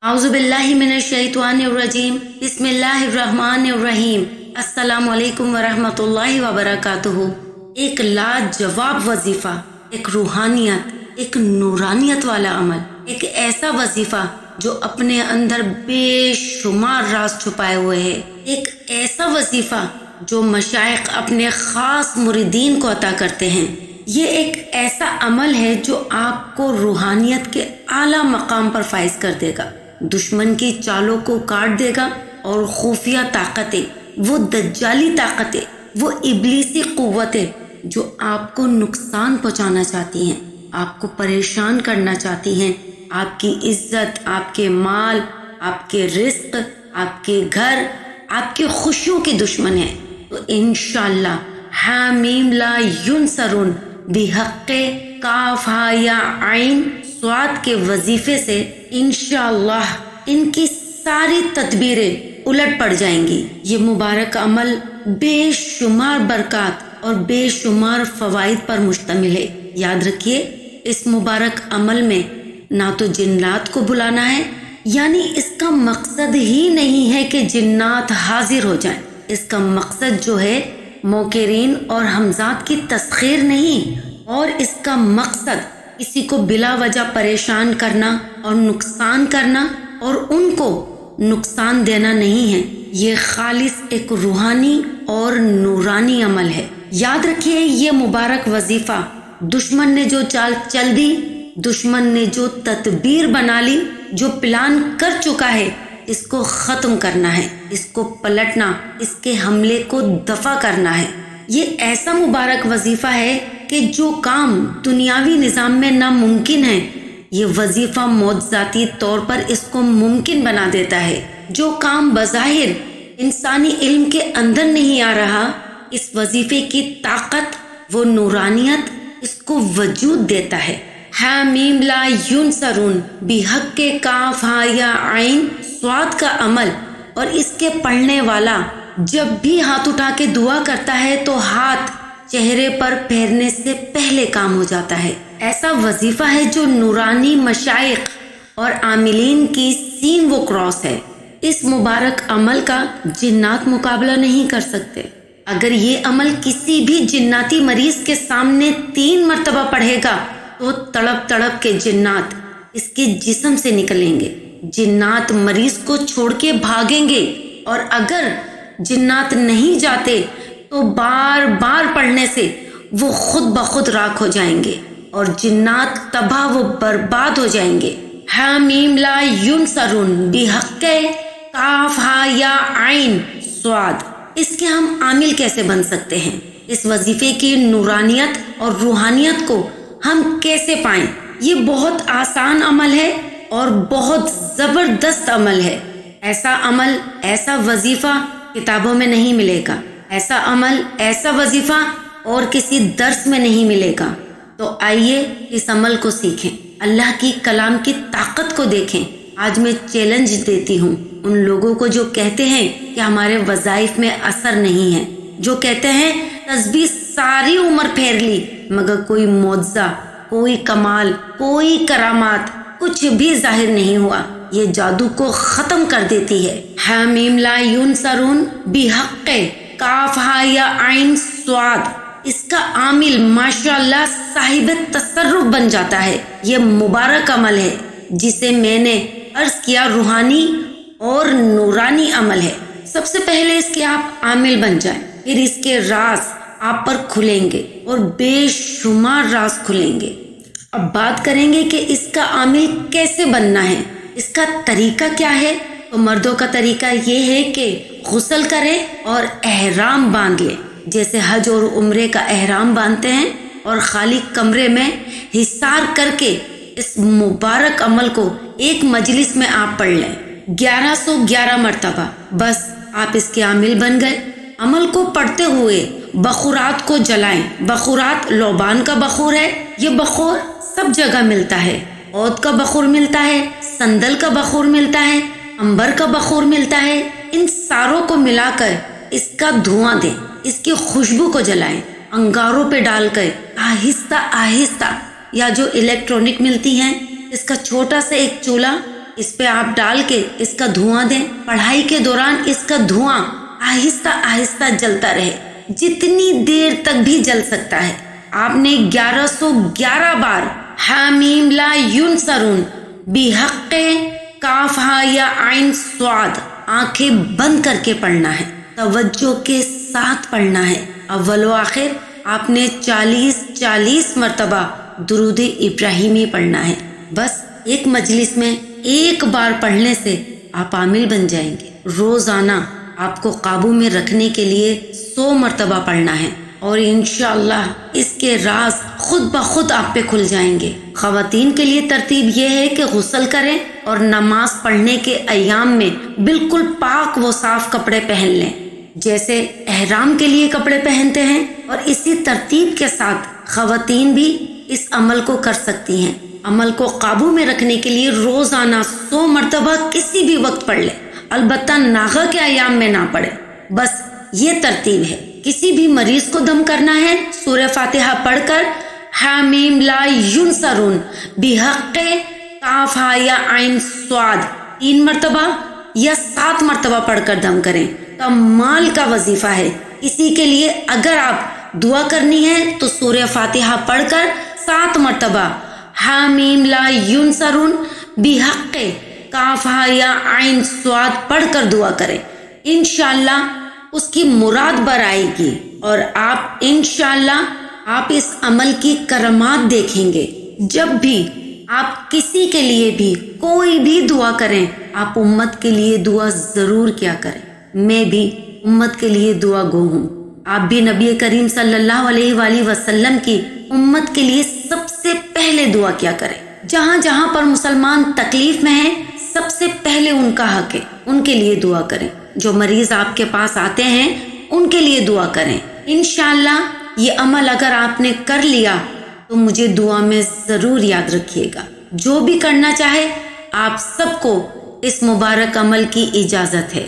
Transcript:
اعوذ باللہ من الشیطان الرجیم بسم اللہ الرحمن الرحیم السلام علیکم ورحمۃ اللہ وبرکاتہ۔ ایک لاجواب وظیفہ، ایک روحانیت، ایک نورانیت والا عمل، ایک ایسا وظیفہ جو اپنے اندر بے شمار راز چھپائے ہوئے ہے، ایک ایسا وظیفہ جو مشائخ اپنے خاص مریدین کو عطا کرتے ہیں۔ یہ ایک ایسا عمل ہے جو آپ کو روحانیت کے اعلیٰ مقام پر فائز کر دے گا، دشمن کی چالوں کو کاٹ دے گا، اور خفیہ طاقتیں، وہ دجالی طاقتیں، وہ ابلیسی قوتیں جو آپ کو نقصان پہنچانا چاہتی ہیں، آپ کو پریشان کرنا چاہتی ہیں، آپ کی عزت، آپ کے مال، آپ کے رزق، آپ کے گھر، آپ کے خوشیوں کی دشمن ہے، تو انشاءاللہ حامیم لا ینصرون بحق کاف ہا یا عین صاد کے وظیفے سے انشاءاللہ ان کی ساری تدبیریں الٹ پڑ جائیں گی۔ یہ مبارک عمل بے شمار برکات اور بے شمار فوائد پر مشتمل ہے۔ یاد رکھیے، اس مبارک عمل میں نہ تو جنات کو بلانا ہے، یعنی اس کا مقصد ہی نہیں ہے کہ جنات حاضر ہو جائیں، اس کا مقصد جو ہے موقرین اور حمزات کی تسخیر نہیں، اور اس کا مقصد کسی کو بلا وجہ پریشان کرنا اور نقصان کرنا اور ان کو نقصان دینا نہیں ہے۔ یہ خالص ایک روحانی اور نورانی عمل ہے۔ یاد رکھیے، یہ مبارک وظیفہ دشمن نے جو چال چل دی، دشمن نے جو تدبیر بنا لی، جو پلان کر چکا ہے، اس کو ختم کرنا ہے، اس کو پلٹنا، اس کے حملے کو دفع کرنا ہے۔ یہ ایسا مبارک وظیفہ ہے کہ جو کام دنیاوی نظام میں ناممکن ہے، یہ وظیفہ معجزاتی طور پر اس کو ممکن بنا دیتا ہے۔ جو کام بظاہر انسانی علم کے اندر نہیں آ رہا، اس وظیفے کی طاقت، وہ نورانیت اس کو وجود دیتا ہے۔ حامیم لا ینصرون بحق کاف ہا یا عین صاد کا عمل، اور اس کے پڑھنے والا جب بھی ہاتھ اٹھا کے دعا کرتا ہے تو ہاتھ چہرے پر پھیرنے سے پہلے کام ہو جاتا ہے۔ ایسا وظیفہ ہے جو نورانی مشائخ اور عاملین کی سین و کراس ہے۔ اس مبارک عمل کا جنات مقابلہ نہیں کر سکتے۔ اگر یہ عمل کسی بھی جناتی مریض کے سامنے 3 مرتبہ پڑھے گا تو تڑپ تڑپ کے جنات اس کے جسم سے نکلیں گے، جنات مریض کو چھوڑ کے بھاگیں گے، اور اگر جنات نہیں جاتے تو بار بار پڑھنے سے وہ خود بخود راکھ ہو جائیں گے اور جنات تباہ و برباد ہو جائیں گے۔ حامیم لا ینصرون بحق کاف ہا یا عین صاد، اس کے ہم عامل کیسے بن سکتے ہیں؟ اس وظیفے کی نورانیت اور روحانیت کو ہم کیسے پائیں؟ یہ بہت آسان عمل ہے اور بہت زبردست عمل ہے۔ ایسا عمل، ایسا وظیفہ کتابوں میں نہیں ملے گا، ایسا عمل، ایسا وظیفہ اور کسی درس میں نہیں ملے گا۔ تو آئیے اس عمل کو سیکھیں، اللہ کی کلام کی طاقت کو دیکھیں۔ آج میں چیلنج دیتی ہوں ان لوگوں کو جو کہتے ہیں کہ ہمارے وظائف میں اثر نہیں ہے، جو کہتے ہیں تسبیح ساری عمر پھیر لی مگر کوئی معجزہ، کوئی کمال، کوئی کرامات، کچھ بھی ظاہر نہیں ہوا۔ یہ جادو کو ختم کر دیتی ہے۔ حامیم لا ینصرون بحق کاف ہا یا عین صاد، اس کا عامل ماشاءاللہ صاحب تصرف بن جاتا ہے۔ یہ مبارک عمل ہے جسے میں نے عرض کیا روحانی اور نورانی عمل ہے۔ سب سے پہلے اس کے آپ عامل بن جائیں، پھر اس کے راز آپ پر کھلیں گے اور بے شمار راز کھلیں گے۔ اب بات کریں گے کہ اس کا عامل کیسے بننا ہے، اس کا طریقہ کیا ہے؟ تو مردوں کا طریقہ یہ ہے کہ غسل کرے اور احرام باندھ لے، جیسے حج اور عمرے کا احرام باندھتے ہیں، اور خالی کمرے میں حصار کر کے اس مبارک عمل کو ایک مجلس میں آپ پڑھ لیں 1111 مرتبہ، بس آپ اس کے عامل بن گئے۔ عمل کو پڑھتے ہوئے بخورات کو جلائیں۔ بخورات لوبان کا بخور ہے، یہ بخور سب جگہ ملتا ہے، عود کا بخور ملتا ہے، سندل کا بخور ملتا ہے، عنبر کا بخور ملتا ہے۔ ان ساروں کو ملا کر اس کا دھواں دیں، اس کی خوشبو کو جلائیں، انگاروں پہ ڈال کر آہستہ آہستہ، یا جو الیکٹرانک ملتی ہیں، اس کا چھوٹا سا ایک چولہا اس پہ آپ ڈال کے اس کا دھواں دیں. پڑھائی کے دوران اس کا دھواں آہستہ آہستہ جلتا رہے، جتنی دیر تک بھی جل سکتا ہے. آپ نے 1111 بار حامیم لا ینصرون بحق کاف ہا یا عین صاد آنکھیں بند کر کے پڑھنا ہے، توجہ کے ساتھ پڑھنا ہے. اول و آخر آپ نے 40 مرتبہ درود ابراہیمی پڑھنا ہے. بس ایک مجلس میں ایک بار پڑھنے سے آپ عامل بن جائیں گے. روزانہ آپ کو قابو میں رکھنے کے لیے 100 مرتبہ پڑھنا ہے، اور انشاءاللہ اس کے راز خود بخود آپ پہ کھل جائیں گے. خواتین کے لیے ترتیب یہ ہے کہ غسل کریں اور نماز پڑھنے کے ایام میں بالکل پاک و صاف کپڑے پہن لیں، جیسے احرام کے لیے کپڑے پہنتے ہیں. اور اسی ترتیب کے ساتھ خواتین بھی اس عمل کو کر سکتی ہیں. عمل کو قابو میں رکھنے کے لیے روزانہ 100 مرتبہ کسی بھی وقت پڑھ لیں، البتہ ناغہ کے ایام میں نہ پڑھے. بس یہ ترتیب ہے. کسی بھی مریض کو دم کرنا ہے، سورہ فاتحہ پڑھ کر حامیم لا ینصرون بحق کاف ہا یا عین صاد 3 مرتبہ یا 7 مرتبہ پڑھ کر دم کریں. کمال کا وظیفہ ہے. اسی کے لیے اگر آپ دعا کرنی ہے تو سورہ فاتحہ پڑھ کر 7 مرتبہ حامیم لا ینصرون بحق کاف ہا یا عین صاد پڑھ کر دعا کریں. انشاءاللہ اس کی مراد بر آئے گی، اور آپ انشاءاللہ آپ اس عمل کی کرامات دیکھیں گے. جب بھی آپ کسی کے لیے بھی کوئی بھی دعا کریں، آپ امت کے لیے دعا ضرور کیا کریں. میں بھی امت کے لیے دعا گو ہوں. آپ بھی نبی کریم صلی اللہ علیہ وآلہ وسلم کی امت کے لیے سب سے پہلے دعا کیا کریں. جہاں جہاں پر مسلمان تکلیف میں ہیں، سب سے پہلے ان کا حق ہے، ان کے لیے دعا کریں. جو مریض آپ کے پاس آتے ہیں ان کے لیے دعا کریں. انشاءاللہ یہ عمل اگر آپ نے کر لیا تو مجھے دعا میں ضرور یاد رکھیے گا. جو بھی کرنا چاہے آپ سب کو اس مبارک عمل کی اجازت ہے.